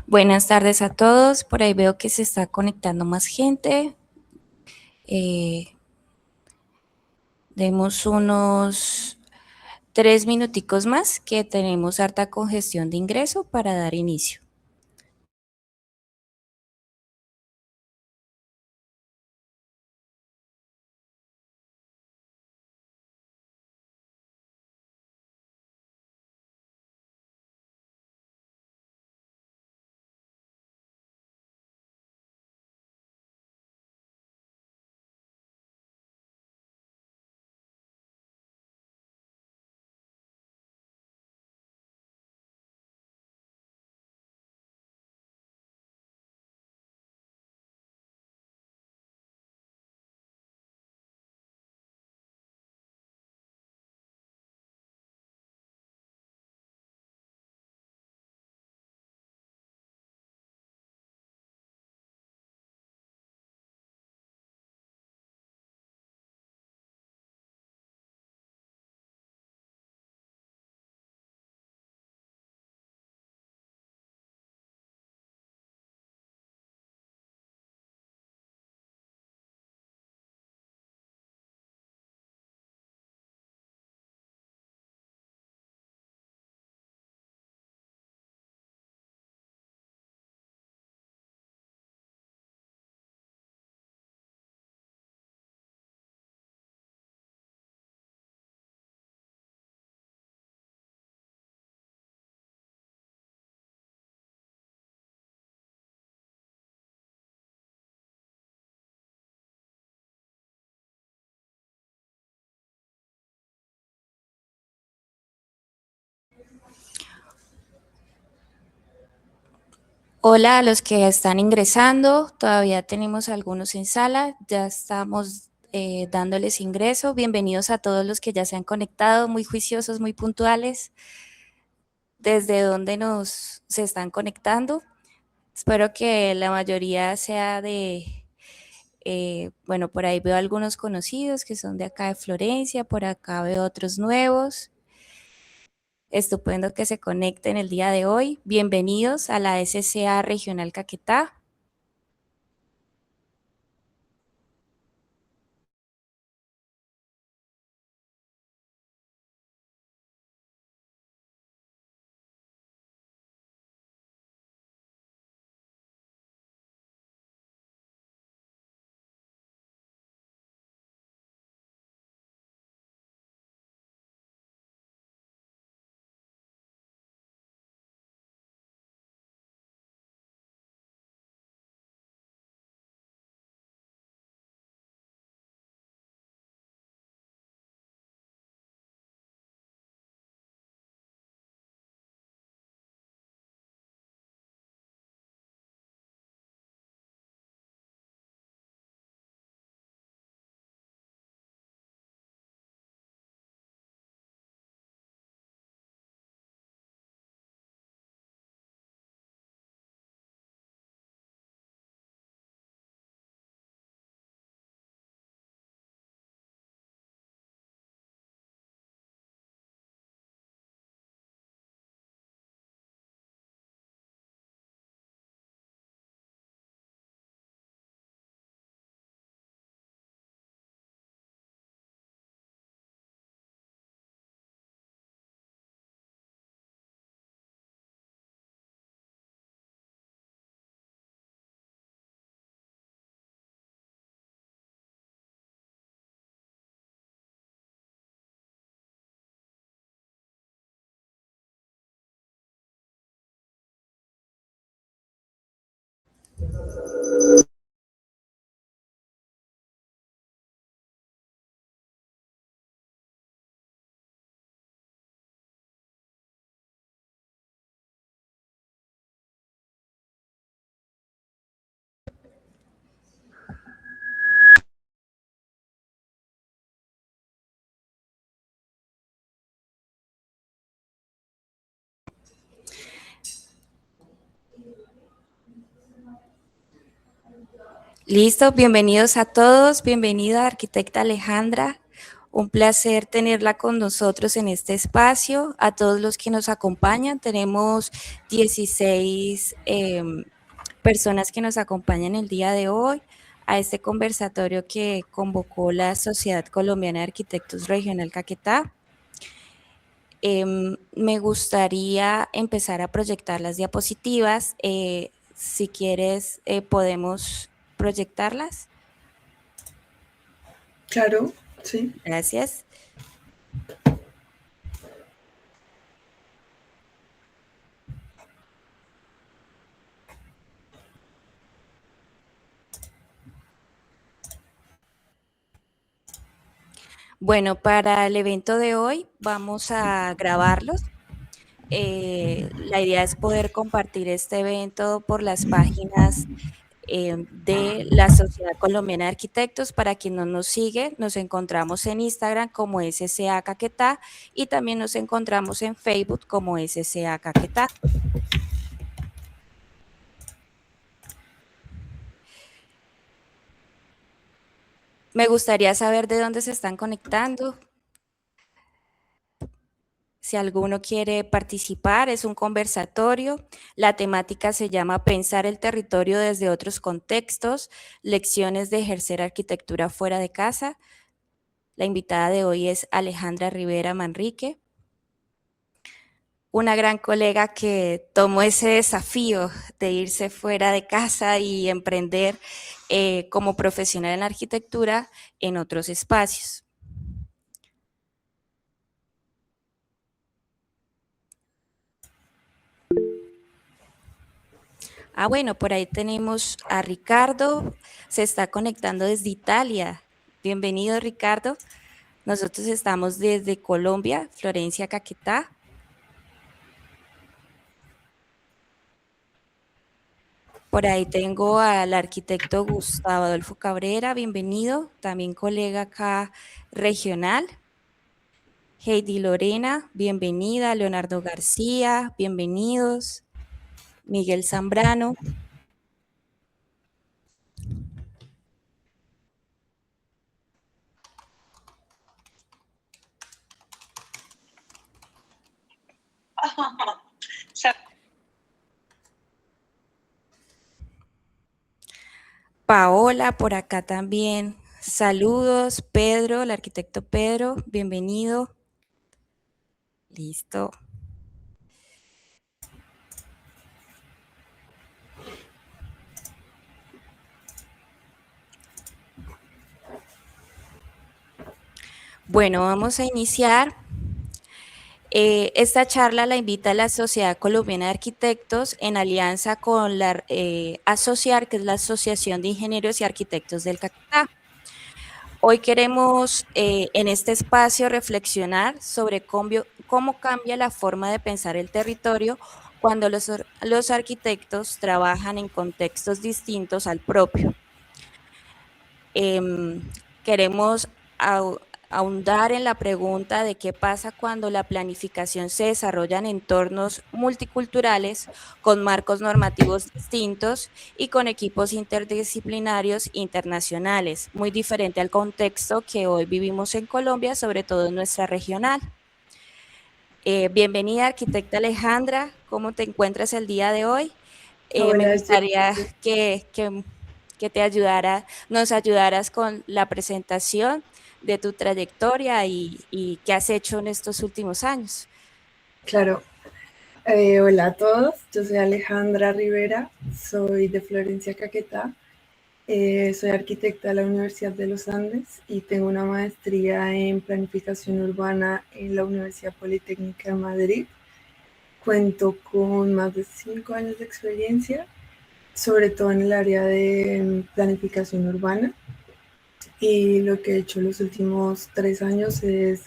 Buenas tardes a todos. Por ahí veo que se está conectando más gente. Eh, Demos unos 3 minuticos más que tenemos harta congestión de ingreso para dar inicio. Hola a los que están ingresando. Todavía tenemos algunos en sala. Ya estamos dándoles ingreso. Bienvenidos a todos los que ya se han conectado, muy juiciosos, muy puntuales. ¿Desde dónde se están conectando? Espero que la mayoría sea bueno, por ahí veo algunos conocidos que son de acá de Florencia, por acá veo otros nuevos. Estupendo que se conecten el día de hoy. Bienvenidos a la SCA Regional Caquetá. Listo, bienvenidos a todos. Bienvenida, arquitecta Alejandra. Un placer tenerla con nosotros en este espacio. A todos los que nos acompañan, tenemos 16 personas que nos acompañan el día de hoy a este conversatorio que convocó la Sociedad Colombiana de Arquitectos Regional Caquetá. Me gustaría empezar a proyectar las diapositivas. Si quieres, podemos proyectarlas. Claro, sí. Gracias. Bueno, para el evento de hoy vamos a grabarlos. La idea es poder compartir este evento por las páginas de la Sociedad Colombiana de Arquitectos. Para quien no nos sigue, nos encontramos en Instagram como SCA Caquetá y también nos encontramos en Facebook como SCA Caquetá. Me gustaría saber de dónde se están conectando. Si alguno quiere participar, es un conversatorio. La temática se llama Pensar el territorio desde otros contextos, lecciones de ejercer arquitectura fuera de casa. La invitada de hoy es Alejandra Rivera Manrique, una gran colega que tomó ese desafío de irse fuera de casa y emprender como profesional en la arquitectura en otros espacios. Bueno, por ahí tenemos a Ricardo, se está conectando desde Italia. Bienvenido, Ricardo. Nosotros estamos desde Colombia, Florencia, Caquetá. Por ahí tengo al arquitecto Gustavo Adolfo Cabrera, bienvenido, también colega acá regional. Heidi Lorena, bienvenida. Leonardo García, bienvenidos. Miguel Zambrano. Paola, por acá también. Saludos, Pedro, el arquitecto Pedro, bienvenido. Listo. Bueno, vamos a iniciar. Esta charla la invita la Sociedad Colombiana de Arquitectos en alianza con la ASOCIAR, que es la Asociación de Ingenieros y Arquitectos del Caquetá. Hoy queremos en este espacio reflexionar sobre cómo cambia la forma de pensar el territorio cuando los arquitectos trabajan en contextos distintos al propio. Queremos ahondar en la pregunta de qué pasa cuando la planificación se desarrolla en entornos multiculturales, con marcos normativos distintos y con equipos interdisciplinarios internacionales, muy diferente al contexto que hoy vivimos en Colombia, sobre todo en nuestra regional. Bienvenida, arquitecta Alejandra, ¿cómo te encuentras el día de hoy? Me Hola, gustaría que nos ayudaras con la presentación de tu trayectoria y qué has hecho en estos últimos años. Claro. Hola a todos, yo soy Alejandra Rivera, soy de Florencia, Caquetá. Soy arquitecta de la Universidad de los Andes y tengo una maestría en planificación urbana en la Universidad Politécnica de Madrid. Cuento con más de 5 años de experiencia, sobre todo en el área de planificación urbana. Y lo que he hecho los últimos 3 años es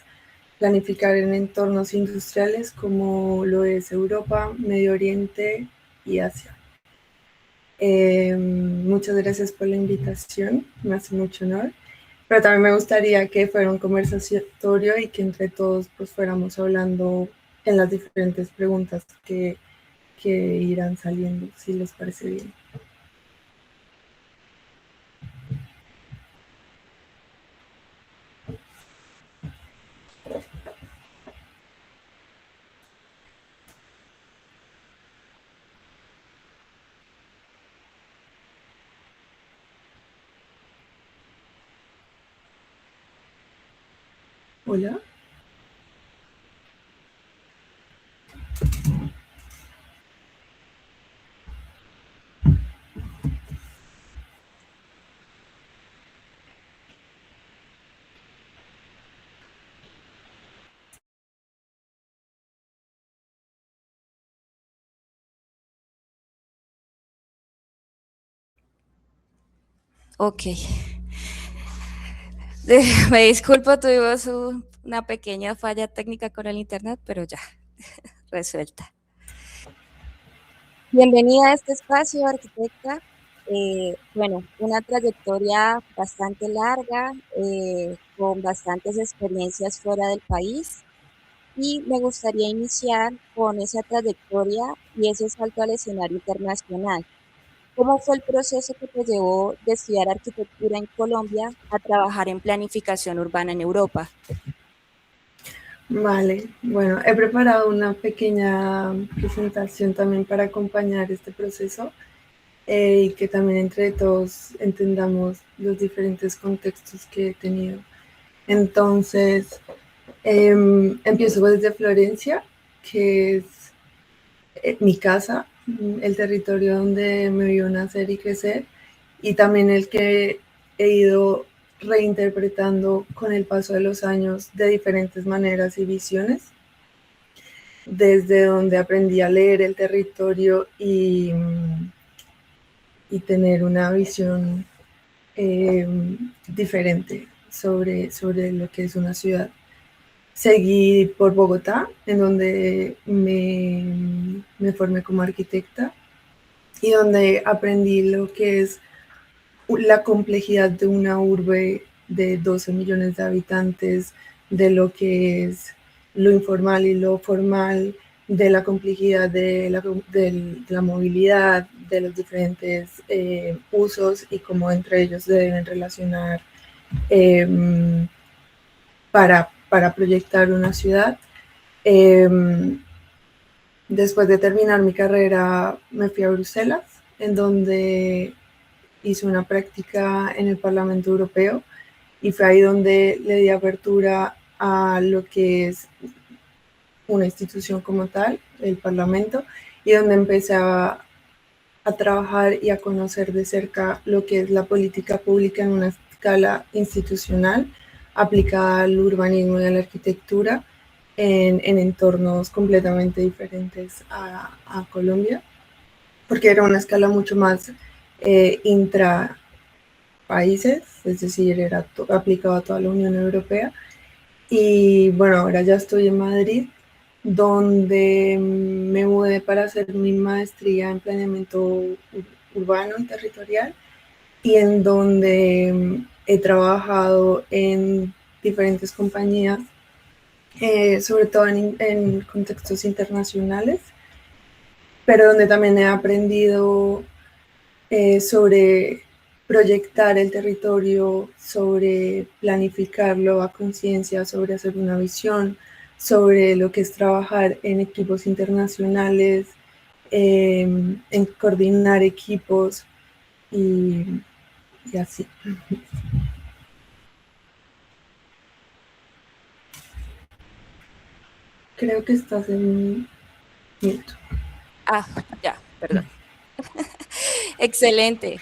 planificar en entornos industriales como lo es Europa, Medio Oriente y Asia. Muchas gracias por la invitación, me hace mucho honor, pero también me gustaría que fuera un conversatorio y que entre todos pues fuéramos hablando en las diferentes preguntas que irán saliendo, si les parece bien. Hola. Ok. Me disculpo, tuvimos una pequeña falla técnica con el internet, pero ya resuelta. Bienvenida a este espacio, arquitecta. Bueno, una trayectoria bastante larga, con bastantes experiencias fuera del país, y me gustaría iniciar con esa trayectoria y ese salto al escenario internacional. ¿Cómo fue el proceso que te llevó de estudiar arquitectura en Colombia a trabajar en planificación urbana en Europa? Vale, bueno, he preparado una pequeña presentación también para acompañar este proceso y que también entre todos entendamos los diferentes contextos que he tenido. Entonces, empiezo desde Florencia, que es mi casa, el territorio donde me vio nacer y crecer, y también el que he ido reinterpretando con el paso de los años de diferentes maneras y visiones, desde donde aprendí a leer el territorio y tener una visión eh, diferente sobre lo que es una ciudad. Seguí por Bogotá, en donde me formé como arquitecta y donde aprendí lo que es la complejidad de una urbe de 12 millones de habitantes, de lo que es lo informal y lo formal, de la complejidad de la movilidad, de los diferentes usos y cómo entre ellos se deben relacionar eh, para proyectar una ciudad. Eh, Después de terminar mi carrera me fui a Bruselas, en donde hice una práctica en el Parlamento Europeo y fue ahí donde le di apertura a lo que es una institución como tal, el Parlamento, y donde empecé a trabajar y a conocer de cerca lo que es la política pública en una escala institucional aplicada al urbanismo y a la arquitectura en entornos completamente diferentes a Colombia, porque era una escala mucho más intra países, es decir, era aplicado a toda la Unión Europea. Y bueno, ahora ya estoy en Madrid, donde me mudé para hacer mi maestría en planeamiento urbano y territorial, y en donde he trabajado en diferentes compañías, sobre todo en contextos internacionales, pero donde también he aprendido sobre proyectar el territorio, sobre planificarlo a conciencia, sobre hacer una visión, sobre lo que es trabajar en equipos internacionales, en coordinar equipos y, y así. Creo que estás en mute. Ah, ya, perdón. Excelente.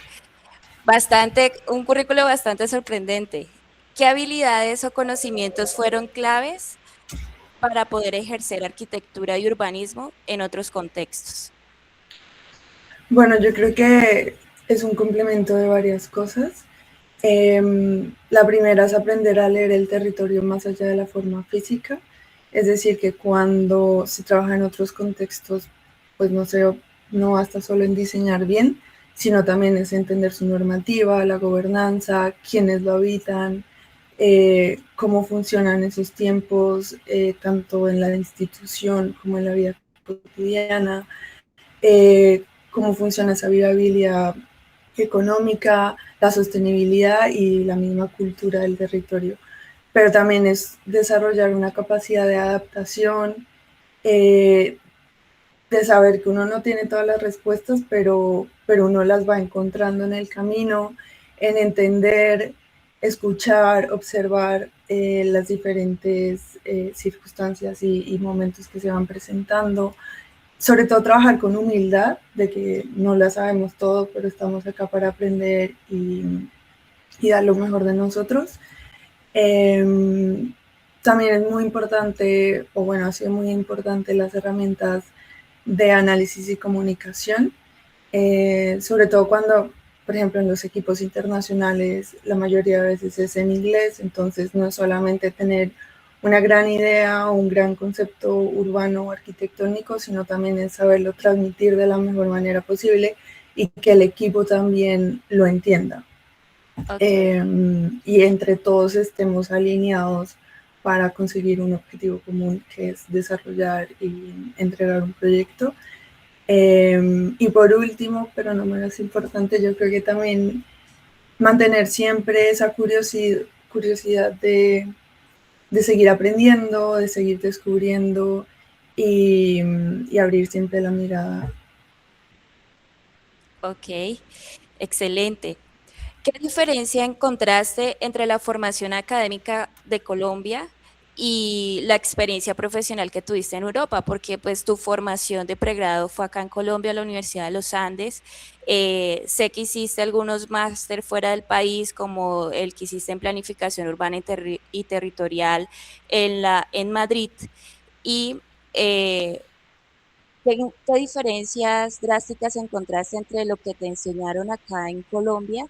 Un currículo bastante sorprendente. ¿Qué habilidades o conocimientos fueron claves para poder ejercer arquitectura y urbanismo en otros contextos? Bueno, yo creo que es un complemento de varias cosas. La primera es aprender a leer el territorio más allá de la forma física, es decir, que cuando se trabaja en otros contextos, pues no basta solo en diseñar bien, sino también es entender su normativa, la gobernanza, quiénes lo habitan, cómo funcionan esos tiempos, tanto en la institución como en la vida cotidiana, cómo funciona esa viabilidad económica, la sostenibilidad y la misma cultura del territorio. Pero también es desarrollar una capacidad de adaptación, eh, de saber que uno no tiene todas las respuestas, pero uno las va encontrando en el camino, en entender escuchar, observar las diferentes circunstancias y momentos que se van presentando. Sobre todo trabajar con humildad, de que no la sabemos todo, pero estamos acá para aprender y dar lo mejor de nosotros. También es muy importante, o bueno, ha sido muy importante las herramientas de análisis y comunicación, sobre todo cuando, por ejemplo, en los equipos internacionales, la mayoría de veces es en inglés, entonces no es solamente tener una gran idea o un gran concepto urbano o arquitectónico, sino también es saberlo transmitir de la mejor manera posible y que el equipo también lo entienda. Ok. Y entre todos estemos alineados para conseguir un objetivo común, que es desarrollar y entregar un proyecto. Y por último, pero no menos importante, yo creo que también mantener siempre esa curiosidad de seguir aprendiendo, de seguir descubriendo y abrir siempre la mirada. Ok, excelente. ¿Qué diferencia encontraste entre la formación académica de Colombia y la experiencia profesional que tuviste en Europa? Porque pues tu formación de pregrado fue acá en Colombia, en la Universidad de los Andes. Sé que hiciste algunos máster fuera del país, como el que hiciste en planificación urbana y territorial en Madrid. Y ¿qué diferencias drásticas encontraste entre lo que te enseñaron acá en Colombia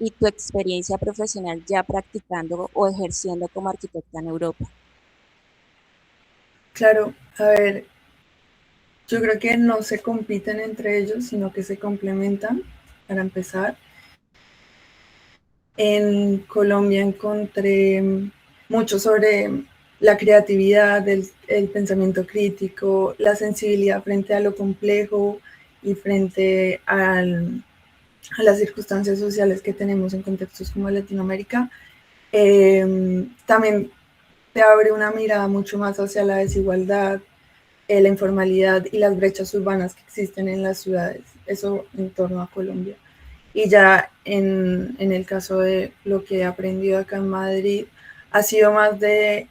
y tu experiencia profesional ya practicando o ejerciendo como arquitecta en Europa? Claro, a ver, yo creo que no se compiten entre ellos, sino que se complementan, para empezar. En Colombia encontré mucho sobre la creatividad, el pensamiento crítico, la sensibilidad frente a lo complejo y frente a las circunstancias sociales que tenemos en contextos como Latinoamérica. También te abre una mirada mucho más hacia la desigualdad, la informalidad y las brechas urbanas que existen en las ciudades, eso en torno a Colombia. Y ya en el caso de lo que he aprendido acá en Madrid, ha sido más de,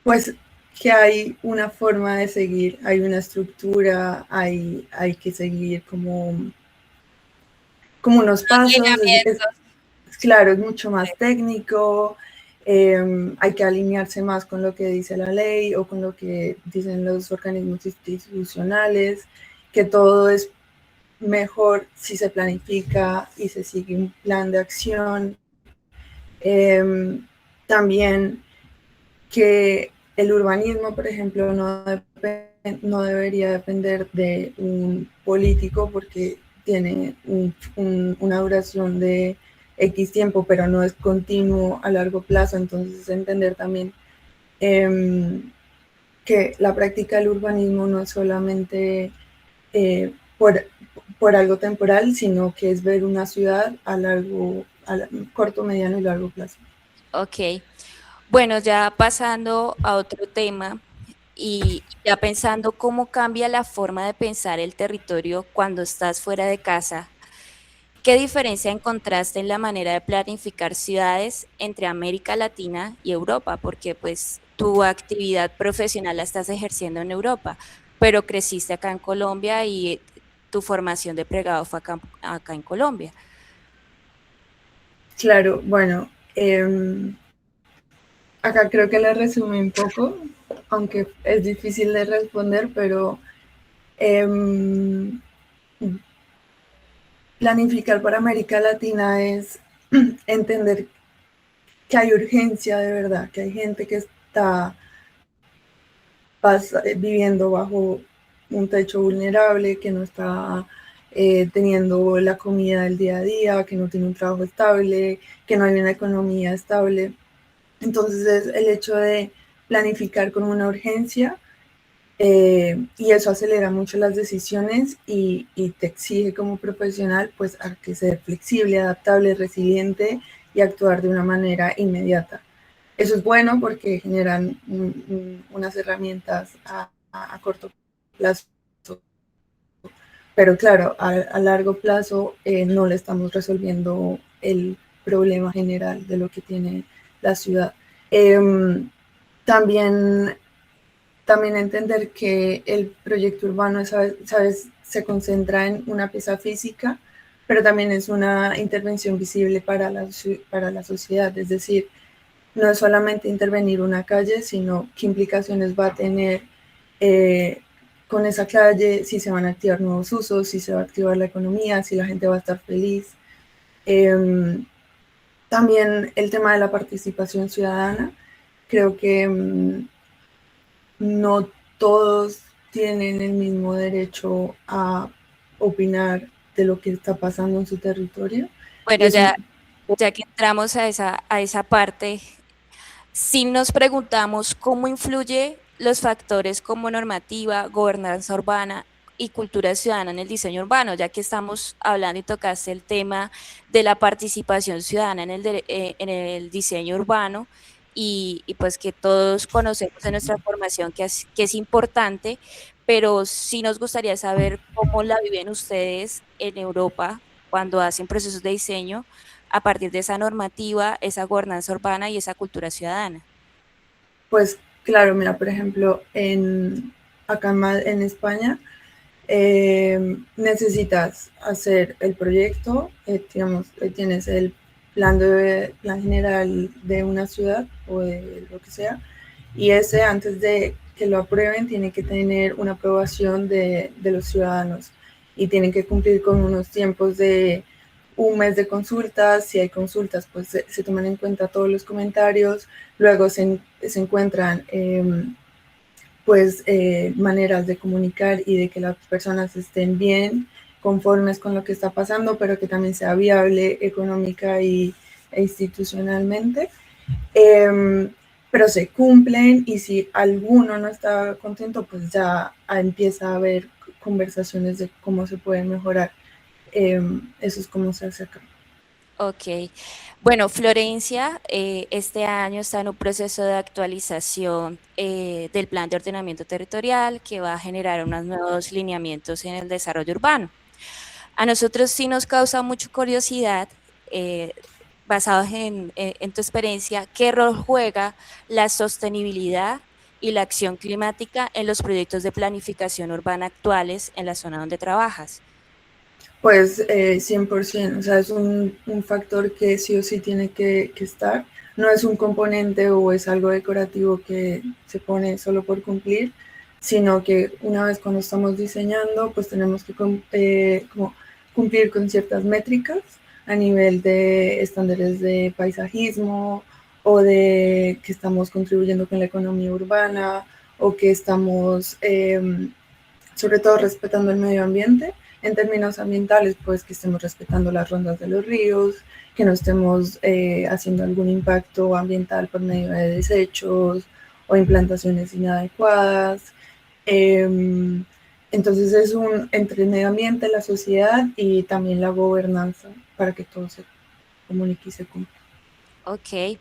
pues, que hay una forma de seguir, hay una estructura, hay que seguir como unos pasos, Lineamientos. claro, es mucho más técnico, hay que alinearse más con lo que dice la ley o con lo que dicen los organismos institucionales, que todo es mejor si se planifica y se sigue un plan de acción. También que el urbanismo, por ejemplo, no debería depender de un político porque tiene una duración de X tiempo, pero no es continuo a largo plazo. Entonces, entender también que la práctica del urbanismo no es solamente eh, por, por algo temporal, sino que es ver una ciudad corto, mediano y largo plazo. Ok. Bueno, ya pasando a otro tema y ya pensando cómo cambia la forma de pensar el territorio cuando estás fuera de casa. ¿Qué diferencia encontraste en la manera de planificar ciudades entre América Latina y Europa? Porque pues tu actividad profesional la estás ejerciendo en Europa, pero creciste acá en Colombia y tu formación de pregrado fue acá en Colombia. Claro, bueno, acá creo que le resumí un poco, aunque es difícil de responder, pero eh, planificar para América Latina es entender que hay urgencia de verdad, que hay gente que está viviendo bajo un techo vulnerable, que no está teniendo la comida del día a día, que no tiene un trabajo estable, que no hay una economía estable. Entonces es el hecho de planificar con una urgencia y eso acelera mucho las decisiones y te exige como profesional pues a que ser flexible, adaptable, resiliente y actuar de una manera inmediata. Eso es bueno porque generan unas herramientas a corto plazo, pero claro, a largo plazo no le estamos resolviendo problema general de lo que tiene la ciudad. También entender que el proyecto urbano, ¿sabes? Se concentra en una pieza física, pero también es una intervención visible para la sociedad. Es decir, no es solamente intervenir una calle, sino qué implicaciones va a tener con esa calle, si se van a activar nuevos usos, si se va a activar la economía, si la gente va a estar feliz. También el tema de la participación ciudadana. Creo que no todos tienen el mismo derecho a opinar de lo que está pasando en su territorio. Y Bueno, es un, ya que entramos a esa parte, si nos preguntamos cómo influye los factores como normativa, gobernanza urbana y cultura ciudadana en el diseño urbano, ya que estamos hablando y tocaste el tema de la participación ciudadana en el diseño urbano y pues que todos conocemos en nuestra formación que es importante, pero sí nos gustaría saber cómo la viven ustedes en Europa cuando hacen procesos de diseño a partir de esa normativa, esa gobernanza urbana y esa cultura ciudadana. pues claro, mira, por ejemplo, acá en España, necesitas hacer el proyecto, digamos, tienes el plan general de una ciudad o de lo que sea, y ese antes de que lo aprueben tiene que tener una aprobación de los ciudadanos y tienen que cumplir con unos tiempos de un mes de consultas. Si hay consultas, pues se toman en cuenta todos los comentarios, luego se encuentran pues maneras de comunicar y de que las personas estén bien, conformes con lo que está pasando, pero que también sea viable económica e institucionalmente. Pero se cumplen y si alguno no está contento, pues ya empieza a haber conversaciones de cómo se puede mejorar. Eso es como se hace acá. Ok. Bueno, Florencia este año está en un proceso de actualización del plan de ordenamiento territorial que va a generar unos nuevos lineamientos en el desarrollo urbano. A nosotros sí nos causa mucha curiosidad, eh, basados en tu experiencia, ¿qué rol juega la sostenibilidad y la acción climática en los proyectos de planificación urbana actuales en la zona donde trabajas? Pues 100%, o sea, es un factor que sí o sí tiene que estar. No es un componente o es algo decorativo que se pone solo por cumplir, sino que una vez cuando estamos diseñando, pues tenemos que como cumplir con ciertas métricas a nivel de estándares de paisajismo o de que estamos contribuyendo con la economía urbana o que estamos sobre todo respetando el medio ambiente. En términos ambientales, pues que estemos respetando las rondas de los ríos, que no estemos haciendo algún impacto ambiental por medio de desechos o implantaciones inadecuadas. Entonces es un entre el medio ambiente, la sociedad y también la gobernanza para que todo se comunique y se cumpla. Ok.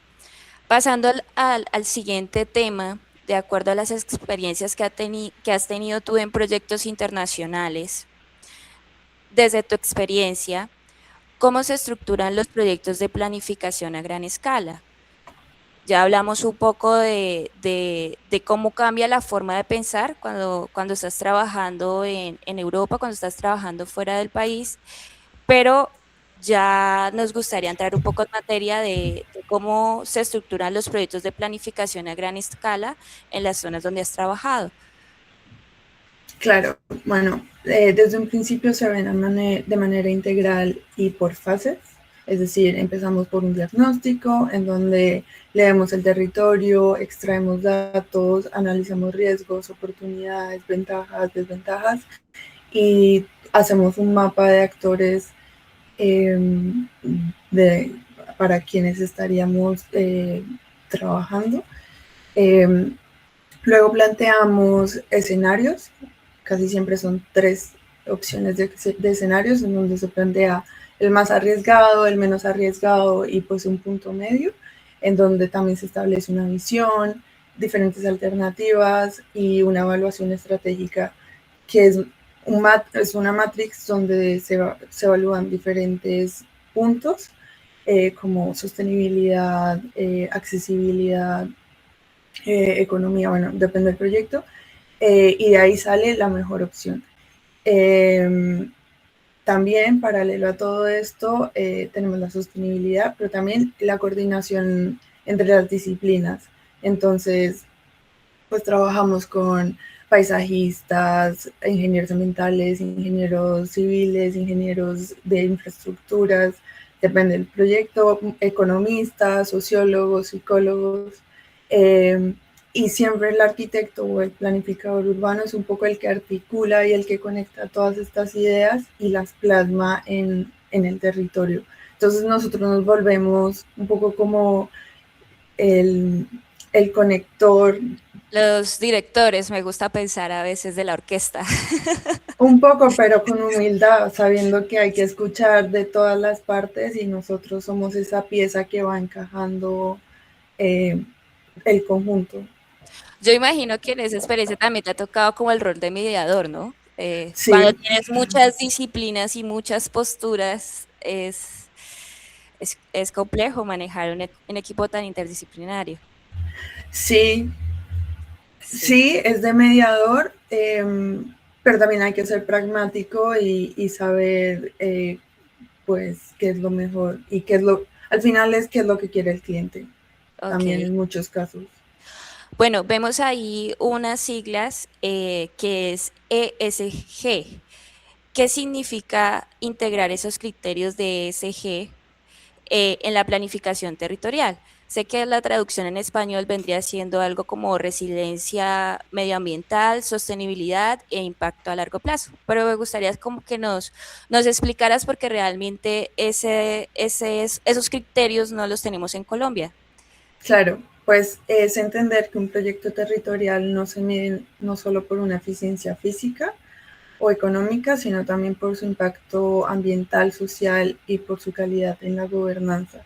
Pasando al siguiente tema, de acuerdo a las experiencias que has tenido tú en proyectos internacionales, desde tu experiencia, ¿cómo se estructuran los proyectos de planificación a gran escala? Ya hablamos un poco de cómo cambia la forma de pensar cuando estás trabajando en Europa, cuando estás trabajando fuera del país, pero ya nos gustaría entrar un poco en materia de cómo se estructuran los proyectos de planificación a gran escala en las zonas donde has trabajado. Claro, bueno, desde un principio se ven de manera integral y por fases, es decir, empezamos por un diagnóstico en donde leemos el territorio, extraemos datos, analizamos riesgos, oportunidades, ventajas, desventajas y hacemos un mapa de actores eh, de, para quienes estaríamos trabajando. Eh, Luego planteamos escenarios, casi siempre son 3 opciones de escenarios en donde se plantea el más arriesgado, el menos arriesgado y pues un punto medio, en donde también se establece una visión, diferentes alternativas y una evaluación estratégica que es una matrix donde se evalúan diferentes puntos como sostenibilidad, accesibilidad, economía, bueno, depende del proyecto, y de ahí sale la mejor opción. También, paralelo a todo esto, tenemos la sostenibilidad, pero también la coordinación entre las disciplinas. Entonces, pues trabajamos con paisajistas, ingenieros ambientales, ingenieros civiles, ingenieros de infraestructuras, depende del proyecto, economistas, sociólogos, psicólogos, eh, y siempre el arquitecto o el planificador urbano es un poco el que articula y el que conecta todas estas ideas y las plasma en el territorio. Entonces nosotros nos volvemos un poco como el, el conector. Los directores, me gusta pensar a veces de la orquesta. Un poco, pero con humildad, sabiendo que hay que escuchar de todas las partes y nosotros somos esa pieza que va encajando eh, el conjunto. Yo imagino que en esa experiencia también te ha tocado como el rol de mediador, ¿no? Cuando Sí, tienes muchas disciplinas y muchas posturas, es complejo manejar un equipo tan interdisciplinario. sí, Sí, sí, es de mediador, pero también hay que ser pragmático y saber pues qué es lo mejor y qué es al final es qué es lo que quiere el cliente, ok. también en muchos casos. Bueno, vemos ahí unas siglas que es ESG. ¿Qué significa integrar esos criterios de ESG en la planificación territorial? Sé que la traducción en español vendría siendo algo como resiliencia medioambiental, sostenibilidad e impacto a largo plazo, pero me gustaría como que nos explicaras porque realmente esos criterios no los tenemos en Colombia. Claro, pues es entender que un proyecto territorial no se mide no solo por una eficiencia física o económica, sino también por su impacto ambiental, social y por su calidad en la gobernanza.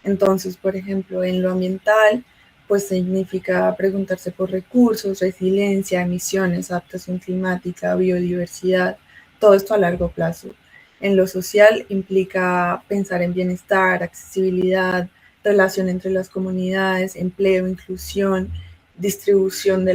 Entonces, por ejemplo, en lo ambiental, pues significa preguntarse por recursos, resiliencia, emisiones, adaptación climática, biodiversidad, todo esto a largo plazo. En lo social implica pensar en bienestar, accesibilidad, relación entre las comunidades, empleo, inclusión, distribución de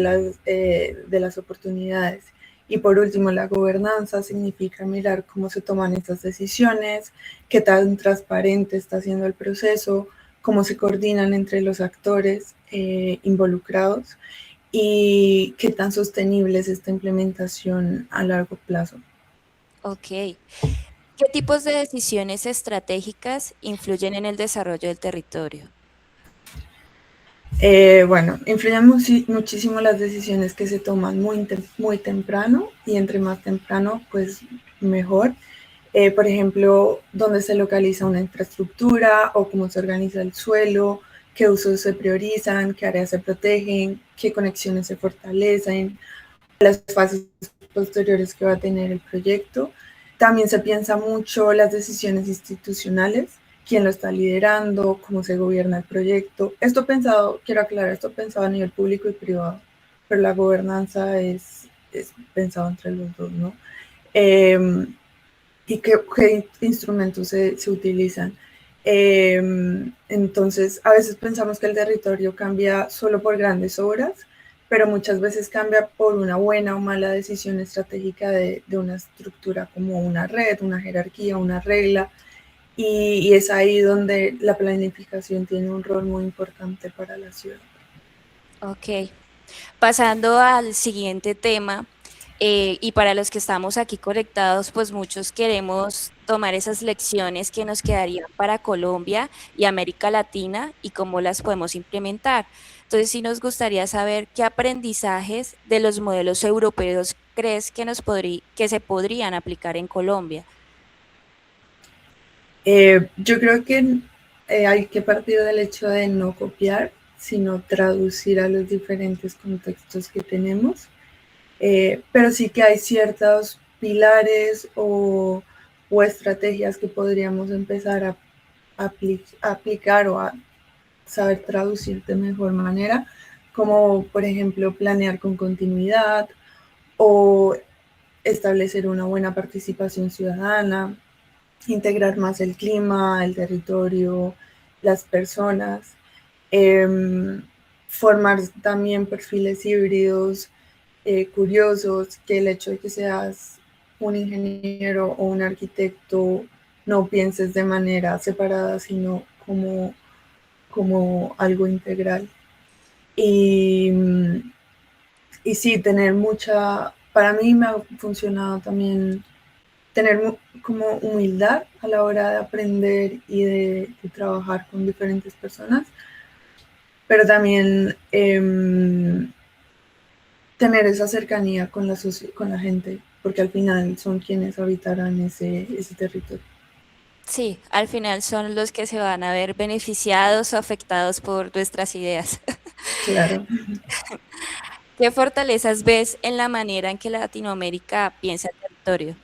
las oportunidades. Y por último, la gobernanza significa mirar cómo se toman estas decisiones, qué tan transparente está siendo el proceso, cómo se coordinan entre los actores involucrados y qué tan sostenible es esta implementación a largo plazo. Ok. ¿Qué tipos de decisiones estratégicas influyen en el desarrollo del territorio? Bueno, influyen muchísimo las decisiones que se toman muy temprano y entre más temprano, pues mejor. Por ejemplo, dónde se localiza una infraestructura o cómo se organiza el suelo, qué usos se priorizan, qué áreas se protegen, qué conexiones se fortalecen, las fases posteriores que va a tener el proyecto. También se piensa mucho las decisiones institucionales, quién lo está liderando, cómo se gobierna el proyecto. Esto pensado, quiero aclarar, esto pensado a nivel público y privado, pero la gobernanza es pensado entre los dos, ¿no? Eh, y qué instrumentos se utilizan. Entonces, a veces pensamos que el territorio cambia solo por grandes obras, pero muchas veces cambia por una buena o mala decisión estratégica de una estructura como una red, una jerarquía, una regla, y es ahí donde la planificación tiene un rol muy importante para la ciudad. Ok. Pasando al siguiente tema, y para los que estamos aquí conectados, pues muchos queremos tomar esas lecciones que nos quedarían para Colombia y América Latina y cómo las podemos implementar. Entonces, sí nos gustaría saber qué aprendizajes de los modelos europeos crees que que se podrían aplicar en Colombia. Yo creo que hay que partir del hecho de no copiar, sino traducir a los diferentes contextos que tenemos. Pero sí que hay ciertos pilares o estrategias que podríamos empezar a aplicar o a saber traducir de mejor manera, como por ejemplo planear con continuidad o establecer una buena participación ciudadana, integrar más el clima, el territorio, las personas, formar también perfiles híbridos, curiosos, que el hecho de que seas un ingeniero o un arquitecto no pienses de manera separada, sino como algo integral. Y, y sí, tener para mí me ha funcionado también tener como humildad a la hora de aprender y de trabajar con diferentes personas, pero también tener esa cercanía con la gente, porque al final son quienes habitarán ese territorio. Sí, al final son los que se van a ver beneficiados o afectados por nuestras ideas. Claro. ¿Qué fortalezas ves en la manera en que Latinoamérica piensa el territorio?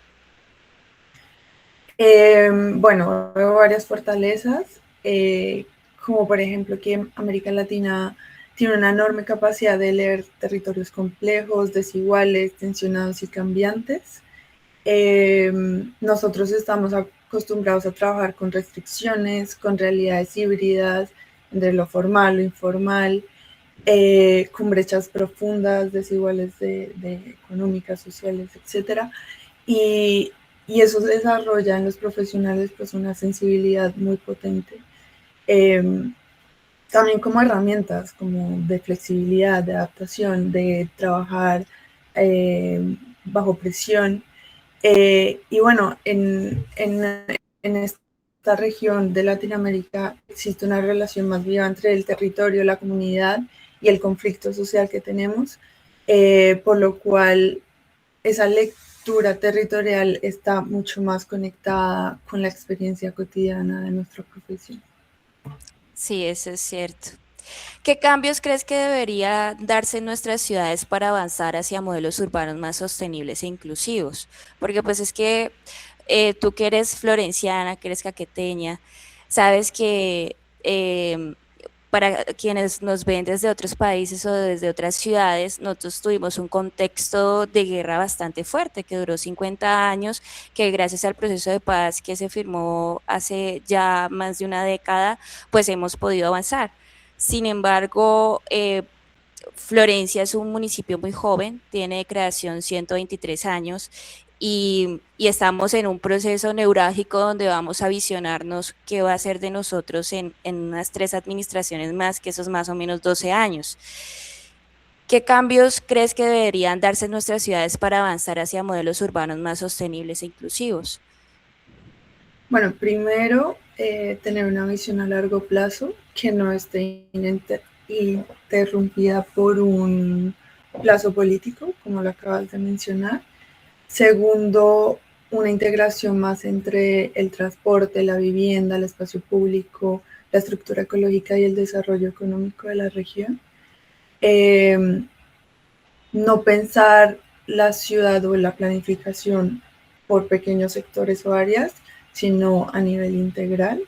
Bueno, veo varias fortalezas, como por ejemplo que América Latina tiene una enorme capacidad de leer territorios complejos, desiguales, tensionados y cambiantes. Nosotros estamos acostumbrados a trabajar con restricciones, con realidades híbridas, entre lo formal, lo informal, con brechas profundas, desiguales de económicas, sociales, etcétera. Y, y eso desarrolla en los profesionales pues una sensibilidad muy potente. Eh, También como herramientas, como de flexibilidad, de adaptación, de trabajar bajo presión. Y bueno, en esta región de Latinoamérica existe una relación más viva entre el territorio, la comunidad y el conflicto social que tenemos, por lo cual esa lectura territorial está mucho más conectada con la experiencia cotidiana de nuestra profesión. Sí, eso es cierto. ¿Qué cambios crees que debería darse en nuestras ciudades para avanzar hacia modelos urbanos más sostenibles e inclusivos? Porque pues es que tú que eres florenciana, que eres caqueteña, sabes que para quienes nos ven desde otros países o desde otras ciudades, nosotros tuvimos un contexto de guerra bastante fuerte que duró 50 años, que gracias al proceso de paz que se firmó hace ya más de una década, pues hemos podido avanzar. Sin embargo, Florencia es un municipio muy joven, tiene de creación 123 años y estamos en un proceso neurálgico donde vamos a visionarnos qué va a ser de nosotros en unas 3 administraciones más, que esos más o menos 12 años. ¿Qué cambios crees que deberían darse en nuestras ciudades para avanzar hacia modelos urbanos más sostenibles e inclusivos? Bueno, primero, tener una visión a largo plazo que no esté interrumpida por un plazo político, como lo acabas de mencionar. Segundo, una integración más entre el transporte, la vivienda, el espacio público, la estructura ecológica y el desarrollo económico de la región. Eh, no pensar la ciudad o la planificación por pequeños sectores o áreas, sino a nivel integral.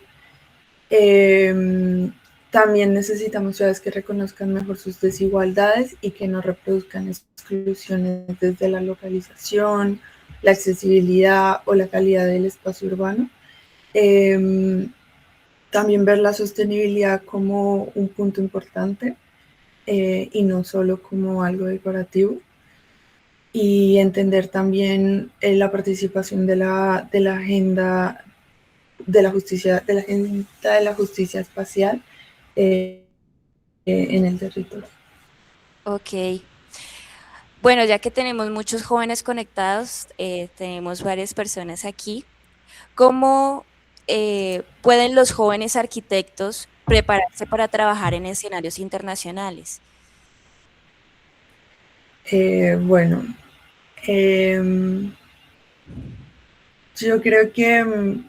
Eh, También necesitamos ciudades que reconozcan mejor sus desigualdades y que no reproduzcan exclusiones desde la localización, la accesibilidad o la calidad del espacio urbano. Eh, También ver la sostenibilidad como un punto importante y no solo como algo decorativo. Y entender también la participación de la agenda de la justicia, de la agenda de la justicia espacial en el territorio. Ok. Bueno, ya que tenemos muchos jóvenes conectados, tenemos varias personas aquí. ¿Cómo pueden los jóvenes arquitectos prepararse para trabajar en escenarios internacionales? Bueno, eh, yo creo que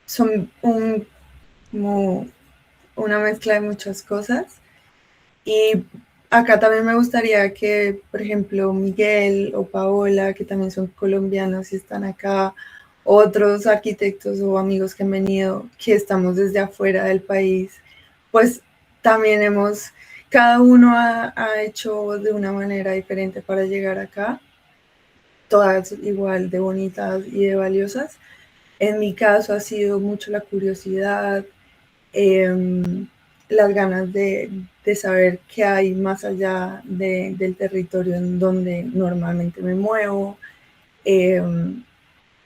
son como una mezcla de muchas cosas. Y acá también me gustaría que, por ejemplo, Miguel o Paola, que también son colombianos y están acá, otros arquitectos o amigos que han venido, que estamos desde afuera del país, pues también cada uno ha hecho de una manera diferente para llegar acá. todas igual de bonitas y de valiosas. En mi caso ha sido mucho la curiosidad, las ganas de saber qué hay más allá del territorio en donde normalmente me muevo.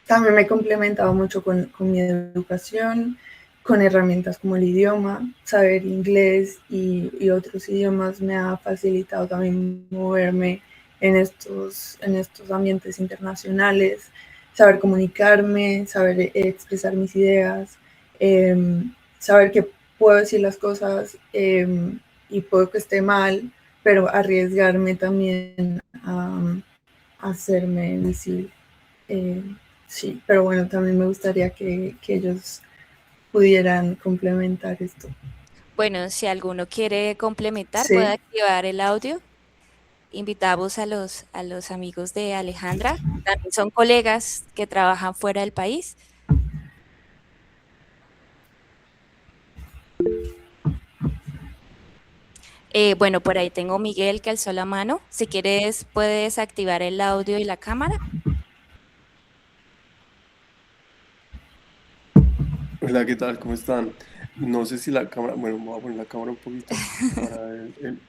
También me he complementado mucho con mi educación, con herramientas como el idioma, saber inglés y otros idiomas me ha facilitado también moverme en estos ambientes internacionales, saber comunicarme, saber expresar mis ideas, eh, saber que puedo decir las cosas y puedo que esté mal, pero arriesgarme también a hacerme visible. Eh, sí, pero bueno, también me gustaría que ellos pudieran complementar esto. Bueno, si alguno quiere complementar, puede Sí, activar el audio. Invitamos a los amigos de Alejandra. También son colegas que trabajan fuera del país. Bueno, por ahí tengo Miguel que alzó la mano. Si quieres, puedes activar el audio y la cámara. Hola, ¿qué tal? ¿Cómo están? No sé si la cámara, bueno, voy a poner la cámara un poquito para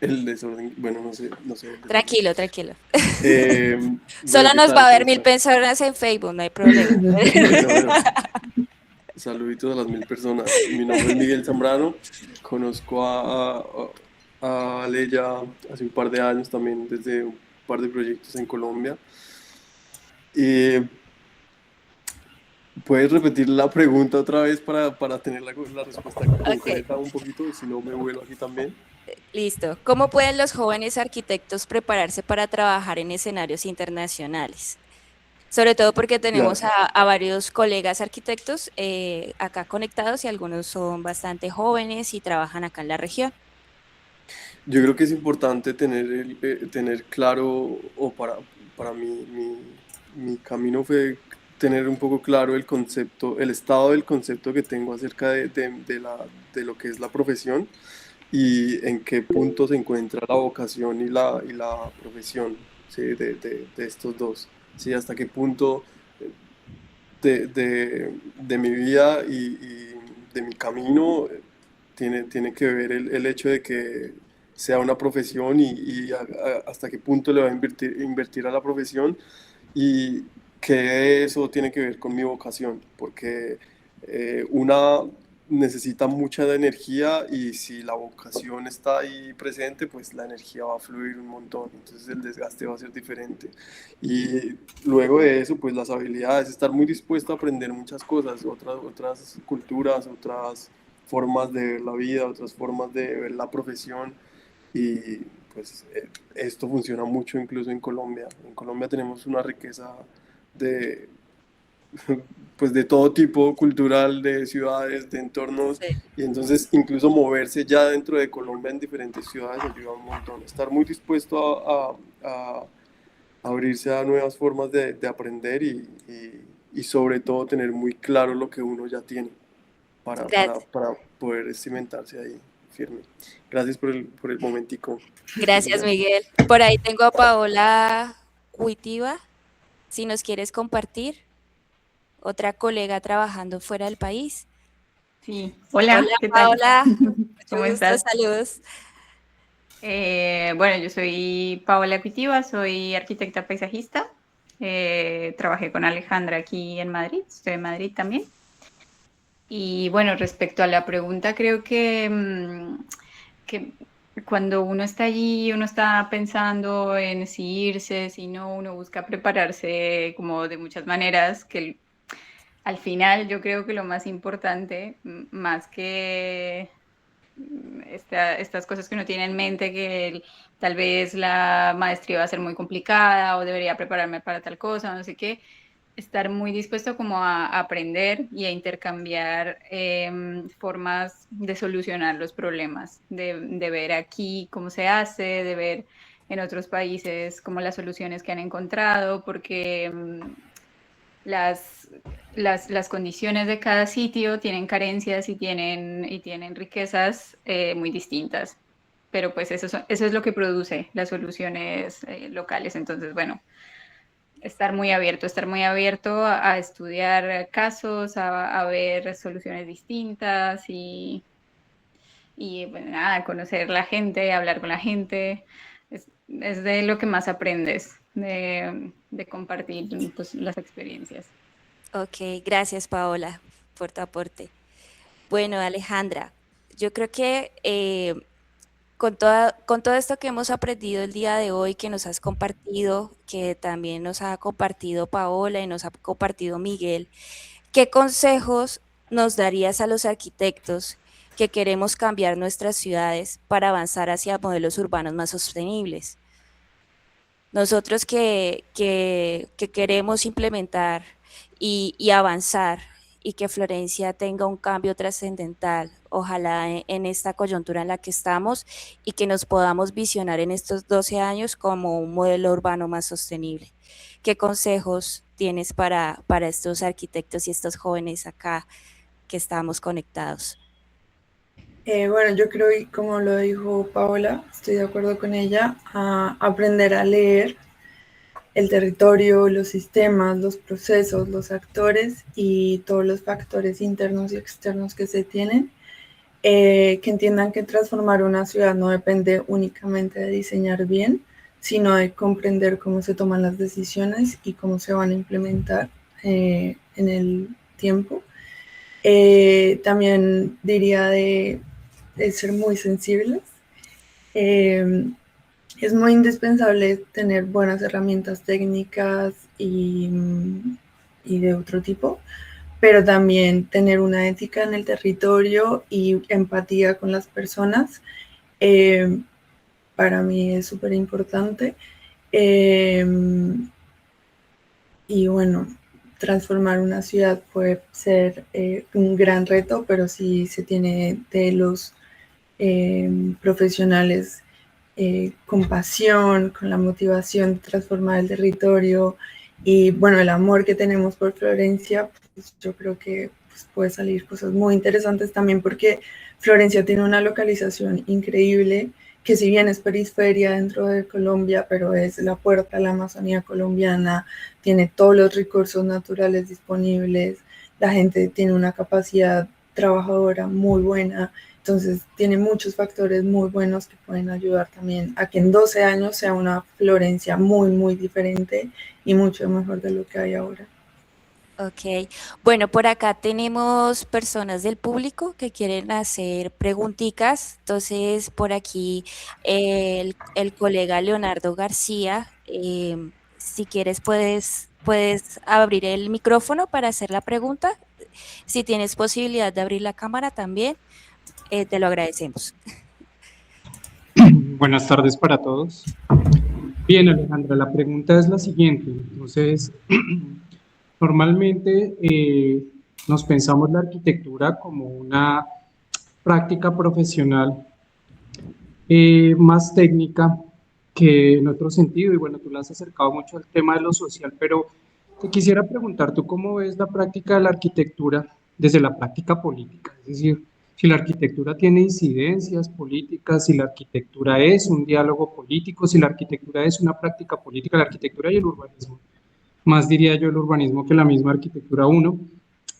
el desorden, bueno, no sé el desorden. Tranquilo, tranquilo. Bueno, Solo ¿qué nos va tal? a ver ¿Cómo 1000 están? personas en Facebook, no hay problema. Bueno, saluditos a las 1000 personas. Mi nombre es Miguel Zambrano, conozco a Leia hace un par de años también desde un par de proyectos en Colombia. Y ¿puedes repetir la pregunta otra vez para tener la respuesta Ok, concreta un poquito? Si no, me vuelo aquí también. listo. ¿Cómo pueden los jóvenes arquitectos prepararse para trabajar en escenarios internacionales? Sobre todo porque tenemos Claro. a varios colegas arquitectos acá conectados y algunos son bastante jóvenes y trabajan acá en la región. Yo creo que es importante tener, tener claro, o para mí, mi camino fue tener un poco claro el concepto, el estado del concepto que tengo acerca de lo que es la profesión y en qué punto se encuentra la vocación y la profesión, ¿sí? De estos dos. ¿Sí? Hasta qué punto de mi vida y de mi camino tiene que ver el hecho de que sea una profesión hasta qué punto le va a invertir a la profesión y que eso tiene que ver con mi vocación, porque una necesita mucha de energía y si la vocación está ahí presente, pues la energía va a fluir un montón, entonces el desgaste va a ser diferente. Y luego de eso, pues las habilidades, estar muy dispuesto a aprender muchas cosas, otras culturas, otras formas de ver la vida, otras formas de ver la profesión y pues esto funciona mucho incluso en Colombia. En Colombia tenemos una riqueza de, pues de todo tipo cultural, de ciudades, de entornos, Sí. y entonces incluso moverse ya dentro de Colombia en diferentes ciudades ayuda un montón. Estar muy dispuesto a abrirse a nuevas formas de aprender y sobre todo tener muy claro lo que uno ya tiene Gracias. para poder cimentarse ahí firme. Gracias por el momentico. Gracias, Liliana. Miguel. Por ahí tengo a Paola Cuitiva, si nos quieres compartir, otra colega trabajando fuera del país. Sí, Hola, hola, ¿qué tal? Paola. Mucho ¿Cómo gusto, estás? saludos. Bueno, yo soy Paola Cuitiva, soy arquitecta paisajista. Trabajé con Alejandra aquí en Madrid, estoy en Madrid también. Y bueno, respecto a la pregunta, creo que cuando uno está allí, uno está pensando en si irse, si no, uno busca prepararse como de muchas maneras, que al final yo creo que lo más importante, más que estas cosas que uno tiene en mente, que tal vez la maestría va a ser muy complicada o debería prepararme para tal cosa, no sé qué, estar muy dispuesto como a aprender y a intercambiar formas de solucionar los problemas, de ver aquí cómo se hace, de ver en otros países como las soluciones que han encontrado, porque las, las condiciones de cada sitio tienen carencias y tienen riquezas muy distintas. Pero pues eso es lo que produce las soluciones locales. Entonces, bueno, estar muy abierto a estudiar casos, a ver soluciones distintas y bueno, nada, conocer la gente, hablar con la gente. Es de lo que más aprendes, de compartir pues, las experiencias. Ok, gracias Paola por tu aporte. Bueno, Alejandra, yo creo que con todo esto que hemos aprendido el día de hoy, que nos has compartido, que también nos ha compartido Paola y nos ha compartido Miguel, ¿qué consejos nos darías a los arquitectos que queremos cambiar nuestras ciudades para avanzar hacia modelos urbanos más sostenibles? Nosotros que queremos implementar y avanzar y que Florencia tenga un cambio trascendental, ojalá en esta coyuntura en la que estamos y que nos podamos visionar en estos 12 años como un modelo urbano más sostenible. ¿Qué consejos tienes para estos arquitectos y estos jóvenes acá que estamos conectados? Bueno, yo creo, y como lo dijo Paola, estoy de acuerdo con ella, a aprender a leer el territorio, los sistemas, los procesos, los actores y todos los factores internos y externos que se tienen, que entiendan que transformar una ciudad no depende únicamente de diseñar bien, sino de comprender cómo se toman las decisiones y cómo se van a implementar en el tiempo. También diría de ser muy sensibles. Es muy indispensable tener buenas herramientas técnicas y de otro tipo, pero también tener una ética en el territorio y empatía con las personas. Para mí es súper importante. Y bueno, transformar una ciudad puede ser un gran reto, pero si se tiene de los profesionales con pasión, con la motivación de transformar el territorio y bueno, el amor que tenemos por Florencia, pues yo creo que pues, puede salir cosas muy interesantes también porque Florencia tiene una localización increíble que si bien es periferia dentro de Colombia, pero es la puerta a la Amazonía colombiana, tiene todos los recursos naturales disponibles, la gente tiene una capacidad trabajadora muy buena, entonces tiene muchos factores muy buenos que pueden ayudar también a que en 12 años sea una Florencia muy, muy diferente y mucho mejor de lo que hay ahora. Ok, bueno, por acá tenemos personas del público que quieren hacer preguntitas. Entonces, por aquí el colega Leonardo García, si quieres puedes abrir el micrófono para hacer la pregunta. Si tienes posibilidad de abrir la cámara también, te lo agradecemos. Buenas tardes para todos. Bien, Alejandra, la pregunta es la siguiente. Entonces, normalmente nos pensamos la arquitectura como una práctica profesional más técnica que en otro sentido, y bueno, tú la has acercado mucho al tema de lo social, pero te quisiera preguntar, ¿tú cómo ves la práctica de la arquitectura desde la práctica política? Es decir, si la arquitectura tiene incidencias políticas, si la arquitectura es un diálogo político, si la arquitectura es una práctica política, la arquitectura y el urbanismo, más diría yo el urbanismo que la misma arquitectura uno.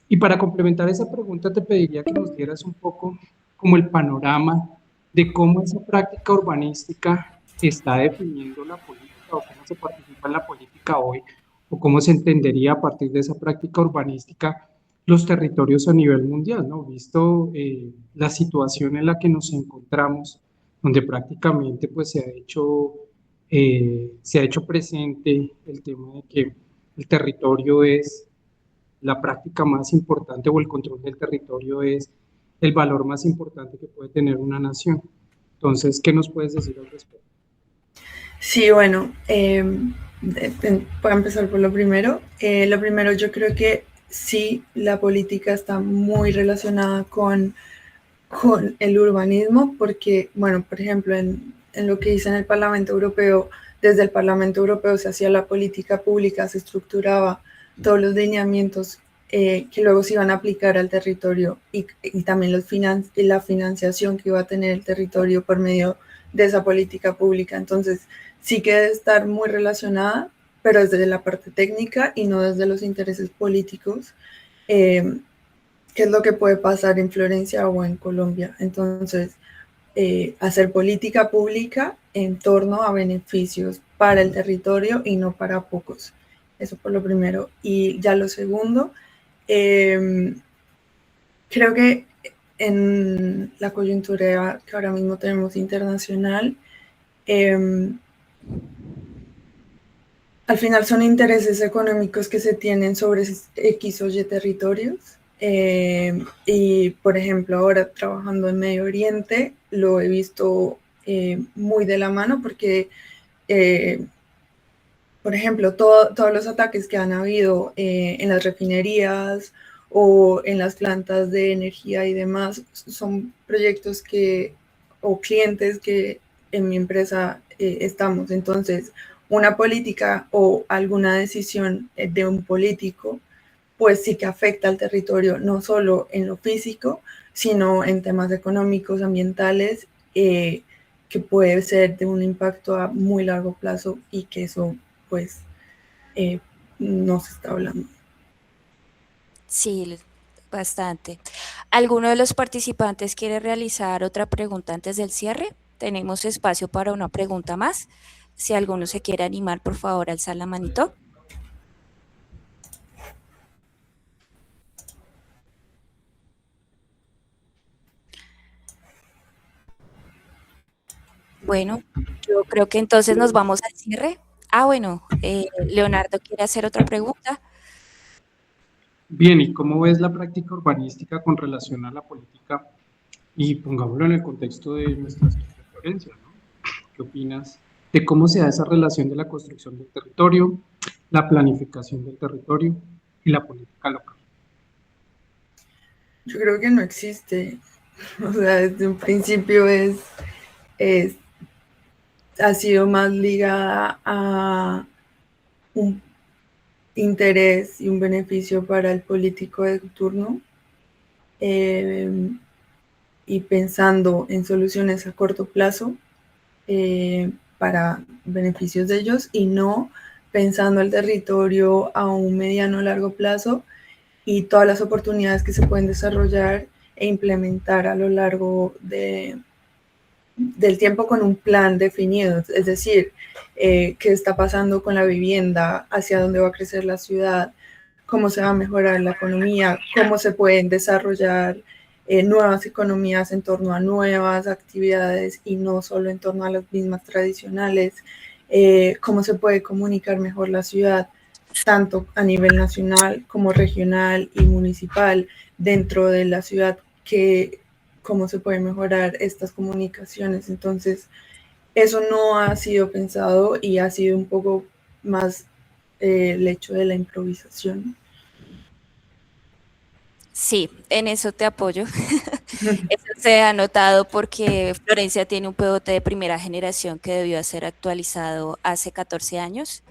Y para complementar esa pregunta te pediría que nos dieras un poco como el panorama de cómo esa práctica urbanística está definiendo la política o cómo se participa en la política hoy o cómo se entendería a partir de esa práctica urbanística los territorios a nivel mundial, ¿no? Visto la situación en la que nos encontramos, donde prácticamente pues se ha hecho presente el tema de que el territorio es la práctica más importante o el control del territorio es el valor más importante que puede tener una nación. Entonces, ¿qué nos puedes decir al respecto? Sí, bueno, voy a empezar por lo primero. Lo primero, yo creo que sí, la política está muy relacionada con el urbanismo, porque, bueno, por ejemplo, en lo que dice en el Parlamento Europeo, desde el Parlamento Europeo se hacía la política pública, se estructuraba todos los lineamientos que luego se iban a aplicar al territorio y también la financiación que iba a tener el territorio por medio de esa política pública. Entonces, sí que debe estar muy relacionada. pero desde la parte técnica y no desde los intereses políticos, qué es lo que puede pasar en Florencia o en Colombia. Entonces, hacer política pública en torno a beneficios para el territorio y no para pocos. Eso por lo primero. Y ya lo segundo, creo que en la coyuntura que ahora mismo tenemos internacional, al final son intereses económicos que se tienen sobre X o Y territorios. Y, por ejemplo, ahora trabajando en Medio Oriente, lo he visto muy de la mano porque, por ejemplo, todos los ataques que han habido en las refinerías o en las plantas de energía y demás son proyectos o clientes que en mi empresa estamos. Entonces, una política o alguna decisión de un político, pues sí que afecta al territorio, no solo en lo físico, sino en temas económicos, ambientales, que puede ser de un impacto a muy largo plazo y que eso, pues, no se está hablando. Sí, bastante. ¿Alguno de los participantes quiere realizar otra pregunta antes del cierre? Tenemos espacio para una pregunta más. Si alguno se quiere animar, por favor, alzar la manito. Bueno, yo creo que entonces nos vamos al cierre. Bueno, Leonardo quiere hacer otra pregunta. Bien, ¿y cómo ves la práctica urbanística con relación a la política? Y pongámoslo en el contexto de nuestras preferencias, ¿no? ¿Qué opinas de cómo se da esa relación de la construcción del territorio, la planificación del territorio y la política local? Yo creo que no existe. O sea, desde un principio ha sido más ligada a un interés y un beneficio para el político de turno, y pensando en soluciones a corto plazo para beneficios de ellos y no pensando el territorio a un mediano o largo plazo y todas las oportunidades que se pueden desarrollar e implementar a lo largo del tiempo con un plan definido. Es decir, qué está pasando con la vivienda, hacia dónde va a crecer la ciudad, cómo se va a mejorar la economía, cómo se pueden desarrollar nuevas economías en torno a nuevas actividades y no solo en torno a las mismas tradicionales, cómo se puede comunicar mejor la ciudad, tanto a nivel nacional como regional y municipal dentro de la ciudad, que cómo se pueden mejorar estas comunicaciones. Entonces, eso no ha sido pensado y ha sido un poco más el hecho de la improvisación. Sí, en eso te apoyo. Eso se ha notado porque Florencia tiene un POT de primera generación que debió ser actualizado hace 14 años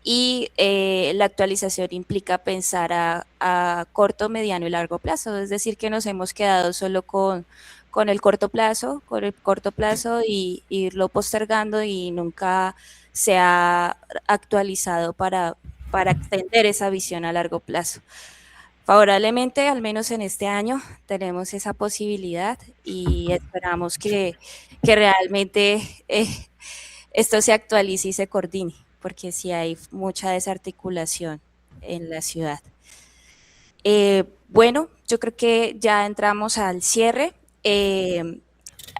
y la actualización implica pensar a corto, mediano y largo plazo. Es decir, que nos hemos quedado solo con el corto plazo y irlo postergando y nunca se ha actualizado para extender esa visión a largo plazo. Favorablemente, al menos en este año, tenemos esa posibilidad y esperamos que realmente esto se actualice y se coordine, porque sí hay mucha desarticulación en la ciudad. Bueno, yo creo que ya entramos al cierre.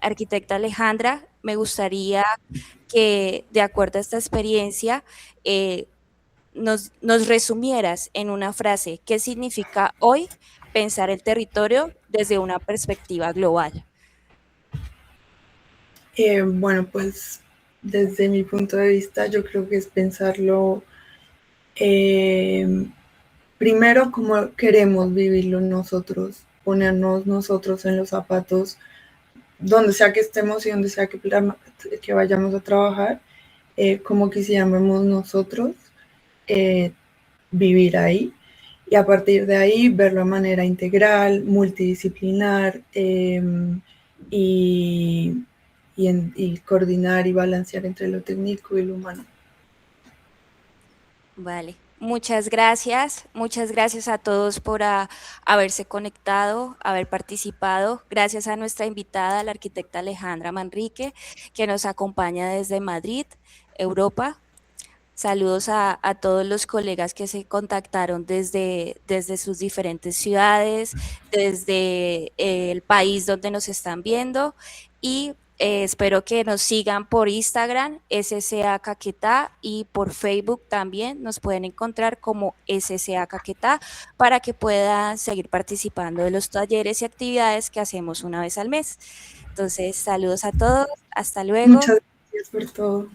Arquitecta Alejandra, me gustaría que, de acuerdo a esta experiencia, nos resumieras en una frase qué significa hoy pensar el territorio desde una perspectiva global. Bueno, pues desde mi punto de vista, yo creo que es pensarlo primero como queremos vivirlo nosotros, ponernos nosotros en los zapatos, donde sea que estemos y donde sea que vayamos a trabajar, como quisiéramos nosotros vivir ahí. Y a partir de ahí verlo de manera integral, multidisciplinar, y coordinar y balancear entre lo técnico y lo humano. Vale, muchas gracias a todos por haberse conectado, haber participado. Gracias a nuestra invitada, la arquitecta Alejandra Manrique, que nos acompaña desde Madrid, Europa. Saludos a todos los colegas que se contactaron desde sus diferentes ciudades, desde el país donde nos están viendo y espero que nos sigan por Instagram, SCA Caquetá, y por Facebook también nos pueden encontrar como SCA Caquetá para que puedan seguir participando de los talleres y actividades que hacemos una vez al mes. Entonces, saludos a todos, hasta luego. Muchas gracias por todo.